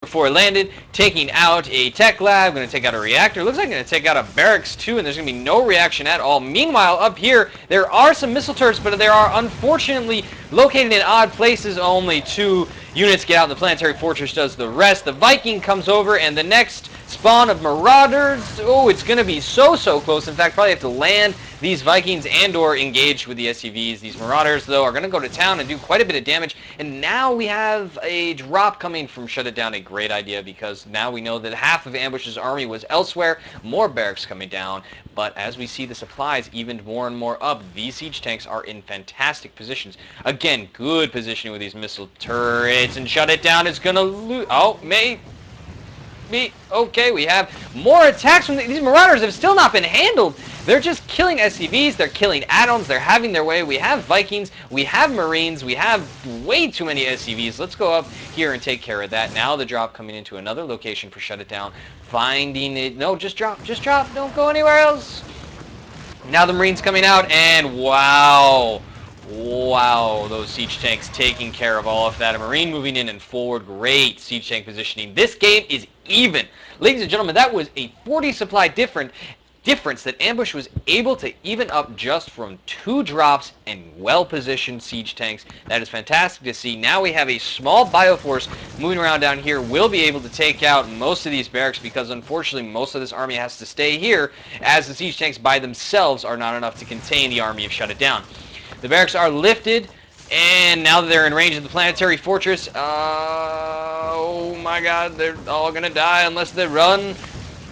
before it landed, taking out a tech lab, going to take out a reactor. Looks like going to take out a barracks too, and there's going to be no reaction at all. Meanwhile, up here, there are some missile turrets, but they are unfortunately located in odd places. Only 2 units get out, and the planetary fortress does the rest. The Viking comes over, and the next spawn of Marauders, oh, it's going to be so close. In fact, probably have to land these Vikings and or engage with the SCVs. These Marauders, though, are going to go to town and do quite a bit of damage. And now we have a drop coming from Shut It Down. A great idea, because now we know that half of Ambush's army was elsewhere. More barracks coming down. But as we see the supplies evened more and more up, these siege tanks are in fantastic positions. Again, good positioning with these missile turrets. And Shut It Down is going to lose. Oh, okay, we have more attacks from these Marauders have still not been handled. They're just killing SCVs, they're killing add-ons, they're having their way. We have Vikings, we have Marines, we have way too many SCVs. Let's go up here and take care of that. Now the drop coming into another location for Shut It Down. Finding it. No, just drop. Don't go anywhere else. Now the Marines coming out, and wow, those siege tanks taking care of all of that. A Marine moving in and forward. Great siege tank positioning. This game is even. Ladies and gentlemen, that was a 40 supply difference that Ambush was able to even up just from 2 drops and well-positioned siege tanks. That is fantastic to see. Now we have a small bioforce moving around down here. We'll be able to take out most of these barracks, because unfortunately most of this army has to stay here, as the siege tanks by themselves are not enough to contain the army of Shut It Down. The barracks are lifted, and now that they're in range of the planetary fortress, oh my god, they're all going to die unless they run.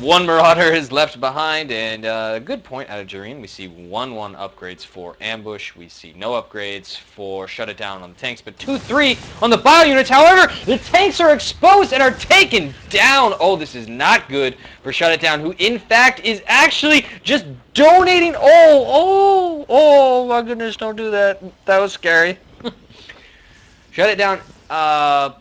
1 Marauder is left behind, and a good point out of Jareen. We see 1-1 upgrades for Ambush. We see no upgrades for Shut It Down on the tanks, but 2-3 on the bio units. However, the tanks are exposed and are taken down. Oh, this is not good for Shut It Down, who in fact is actually just donating. Oh my goodness, don't do that. That was scary. Shut It Down.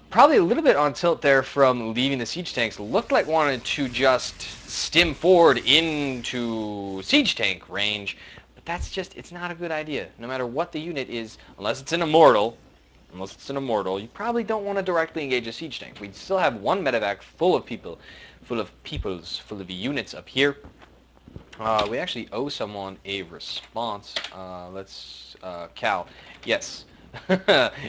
Probably a little bit on tilt there from leaving the siege tanks. Looked like wanted to just stim forward into siege tank range, but that's just, it's not a good idea. No matter what the unit is, unless it's an immortal, you probably don't want to directly engage a siege tank. We still have 1 medevac full of units up here. We actually owe someone a response. Cal. Yes.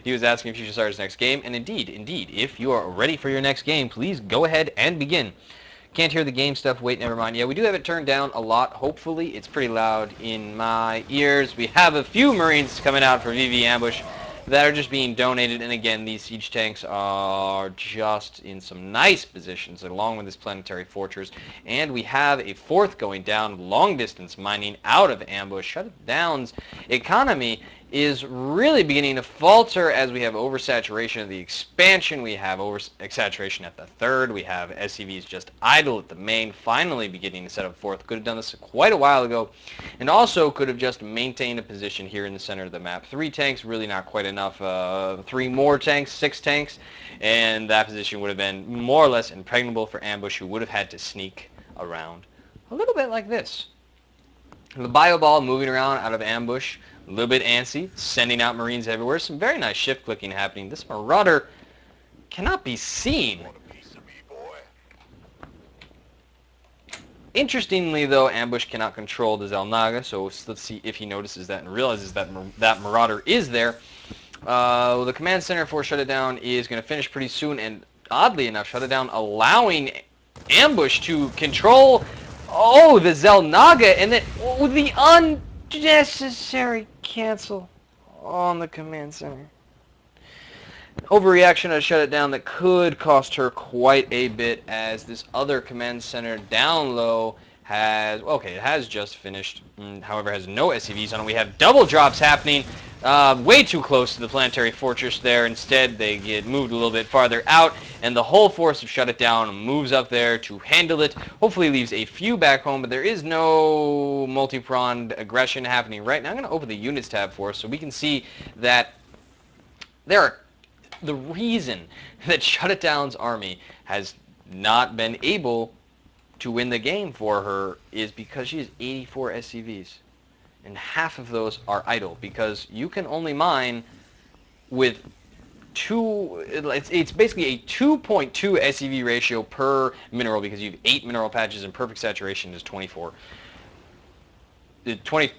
He was asking if you should start his next game, and indeed, if you are ready for your next game, please go ahead and begin. Can't hear the game stuff. Wait, never mind. Yeah, we do have it turned down a lot. Hopefully, it's pretty loud in my ears. We have a few Marines coming out for VV Ambush that are just being donated, and again, these siege tanks are just in some nice positions along with this planetary fortress, and we have a 4th going down, long distance mining out of Ambush. Shut It Down's economy is really beginning to falter as we have oversaturation of the expansion. We have oversaturation at the 3rd. We have SCVs just idle at the main, finally beginning to set up 4th. Could have done this quite a while ago, and also could have just maintained a position here in the center of the map. 3 tanks, really not quite enough. 3 more tanks, 6 tanks, and that position would have been more or less impregnable for Ambush, who would have had to sneak around a little bit like this. The bio ball moving around out of Ambush, a little bit antsy, sending out Marines everywhere. Some very nice shift clicking happening. This Marauder cannot be seen. Interestingly, though, Ambush cannot control the Zelnaga, so let's see if he notices that and realizes that that Marauder is there. The command center for Shut It Down is going to finish pretty soon, and oddly enough, Shut It Down allowing Ambush to control, the Zelnaga, and then the unnecessary cancel on the command center. Overreaction to Shut It Down that could cost her quite a bit, as this other command center down low has, it has just finished, however has no SCVs on it. We have double drops happening way too close to the planetary fortress there. Instead, they get moved a little bit farther out, and the whole force of Shut It Down moves up there to handle it. Hopefully leaves a few back home, but there is no multi-pronged aggression happening right now. I'm going to open the units tab for us so we can see that the reason that Shut It Down's army has not been able to win the game for her is because she has 84 SCVs. And half of those are idle, because you can only mine with it's basically a 2.2 SEV ratio per mineral because you have 8 mineral patches and perfect saturation is 24. 20,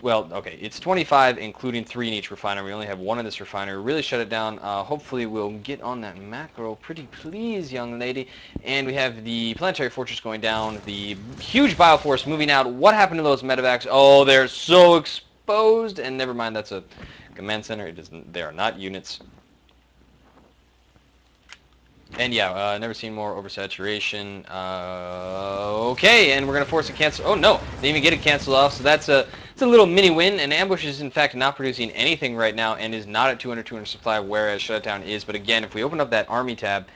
well, okay, it's 25 including 3 in each refiner. We only have 1 in this refinery. Really shut it down. Hopefully we'll get on that macro. Pretty please, young lady. And we have the planetary fortress going down. The huge bioforce moving out. What happened to those medevacs? Oh, they're so exposed. And never mind, that's a command center. It doesn't. They are not units. And yeah, never seen more oversaturation. Okay, and we're gonna force a cancel. Oh no, they even get it canceled off. So it's a little mini win. And Ambush is in fact not producing anything right now and is not at 200 supply, whereas Shutdown is. But again, if we open up that army tab,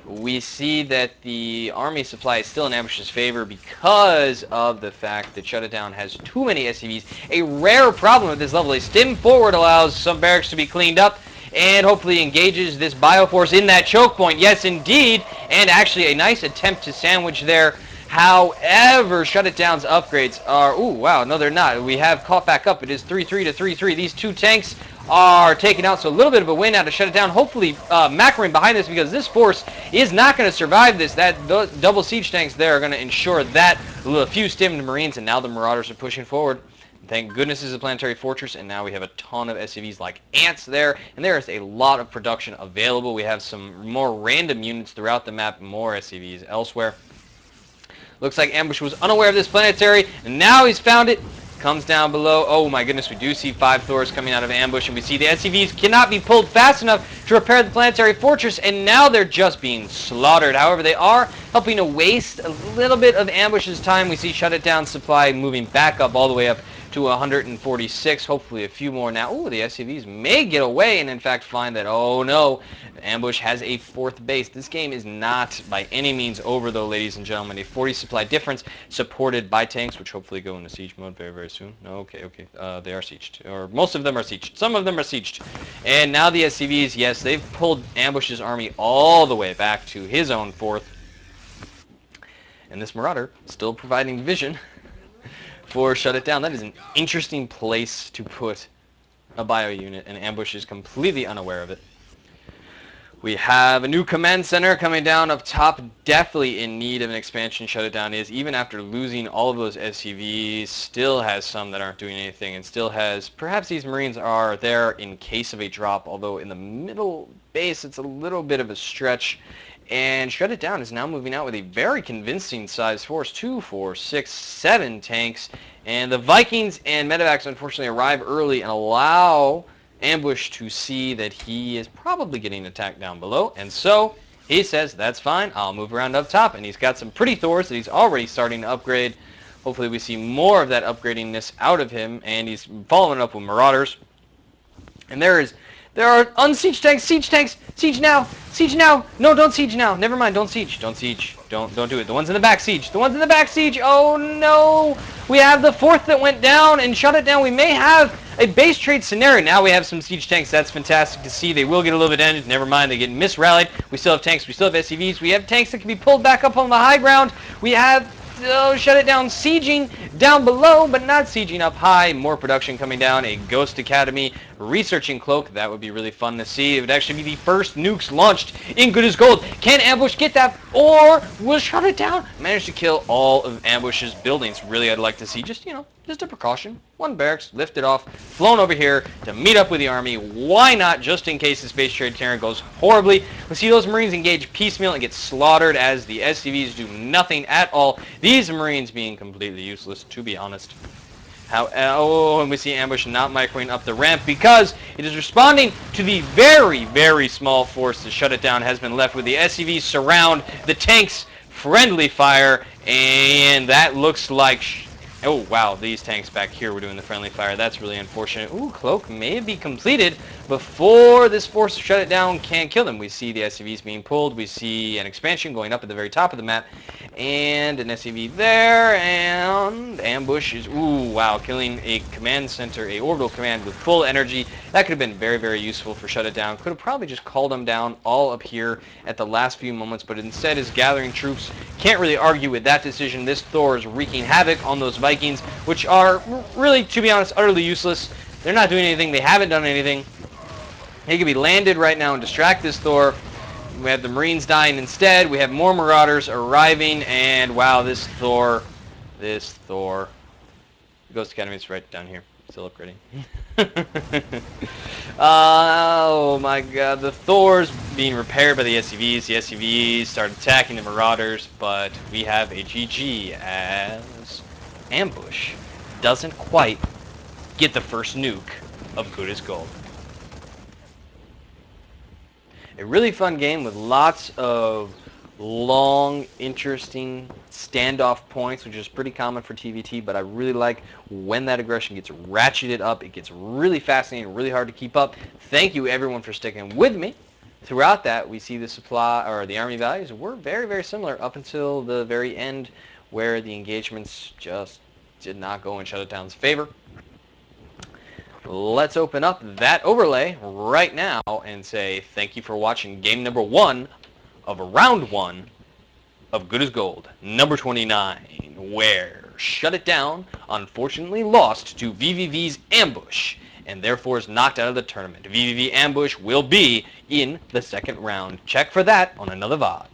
we see that the army supply is still in Ambush's favor because of the fact that Shut It Down has too many SCVs. A rare problem at this level. A stim forward allows some barracks to be cleaned up and hopefully engages this bioforce in that choke point. Yes, indeed. And actually a nice attempt to sandwich there. However, Shut It Down's upgrades are... Ooh, wow, no, they're not. We have caught back up. It is 3-3 to 3-3. These two tanks are taken out, so a little bit of a win out of Shut It Down. Hopefully, macroing behind this because this force is not going to survive this. Those double siege tanks there are going to ensure that. A few stimmed Marines, and now the Marauders are pushing forward. Thank goodness this is a planetary fortress, and now we have a ton of SCVs like ants there, and there is a lot of production available. We have some more random units throughout the map, more SCVs elsewhere. Looks like Ambush was unaware of this planetary, and now he's found it. Comes down below. Oh my goodness, we do see 5 Thors coming out of Ambush, and we see the SCVs cannot be pulled fast enough to repair the planetary fortress, and now they're just being slaughtered. However, they are helping to waste a little bit of Ambush's time. We see Shut It Down supply moving back up all the way up to 146, hopefully a few more now. Ooh, the SCVs may get away and in fact find that, oh no, Ambush has a 4th base. This game is not by any means over though, ladies and gentlemen. A 40 supply difference supported by tanks, which hopefully go into siege mode very, very soon. Okay, they are sieged, or most of them are sieged. Some of them are sieged. And now the SCVs, yes, they've pulled Ambush's army all the way back to his own 4th. And this Marauder still providing vision for Shut It Down. That is an interesting place to put a bio unit, and Ambush is completely unaware of it. We have a new command center coming down up top, definitely in need of an expansion. Shut It Down is, even after losing all of those SCVs, still has some that aren't doing anything, and still has, perhaps these Marines are there in case of a drop, although in the middle base it's a little bit of a stretch. And Shut It Down is now moving out with a very convincing size force. 2, 4, 6, 7 tanks. And the Vikings and medevacs unfortunately arrive early and allow Ambush to see that he is probably getting attacked down below. And so he says, that's fine, I'll move around up top. And he's got some pretty Thors that he's already starting to upgrade. Hopefully we see more of that upgradingness out of him. And he's following it up with Marauders. And there are unsiege tanks, siege now, no, don't siege now, never mind, don't siege, don't do it, the ones in the back siege, oh no, we have the 4th that went down and Shut It Down. We may have a base trade scenario. Now we have some siege tanks, that's fantastic to see. They will get a little bit ended, never mind, they get misrallied. We still have tanks, we still have SCVs, we have tanks that can be pulled back up on the high ground. We have Shut It Down sieging down below, but not sieging up high. More production coming down. A Ghost Academy researching cloak. That would be really fun to see. It would actually be the first nukes launched in Good as Gold. Can Ambush get that, or will Shut It Down manage to kill all of Ambush's buildings? Really, I'd like to see just a precaution. 1 barracks lifted off, flown over here to meet up with the army. Why not, just in case the space trade carrier goes horribly? We see those Marines engage piecemeal and get slaughtered as the SCVs do nothing at all. These Marines being completely useless, to be honest. And we see Ambush not microing up the ramp because it is responding to the very, very small force that Shut It Down has been left with. The SCVs surround the tanks, friendly fire, and that looks like... Oh, wow, these tanks back here were doing the friendly fire. That's really unfortunate. Ooh, cloak may be completed before this force Shut It Down can kill them. We see the SCVs being pulled. We see an expansion going up at the very top of the map. And an SCV there. And Ambush is, ooh, wow, killing a command center, a orbital command with full energy. That could have been very, very useful for Shut It Down. Could have probably just called them down all up here at the last few moments, but instead is gathering troops. Can't really argue with that decision. This Thor is wreaking havoc on those Vikings, which are really, to be honest, utterly useless. They're not doing anything. They haven't done anything. He could be landed right now and distract this Thor. We have the Marines dying instead. We have more Marauders arriving, and wow, this Thor, Ghost Academy's right down here. Still upgrading. Oh my god, the Thor's being repaired by the SCVs. The SCVs start attacking the Marauders, but we have a GG as Ambush doesn't quite get the first nuke of Good as Gold. A really fun game with lots of long, interesting standoff points, which is pretty common for TVT, but I really like when that aggression gets ratcheted up. It gets really fascinating, really hard to keep up. Thank you, everyone, for sticking with me. Throughout that, we see the supply, or the army values were very, very similar up until the very end, where the engagements just did not go in Shadowtown's favor. Let's open up that overlay right now and say thank you for watching game number 1 of round 1 of Good as Gold, number 29, where Shut It Down unfortunately lost to VVV's Ambush and therefore is knocked out of the tournament. VVV Ambush will be in the second round. Check for that on another VOD.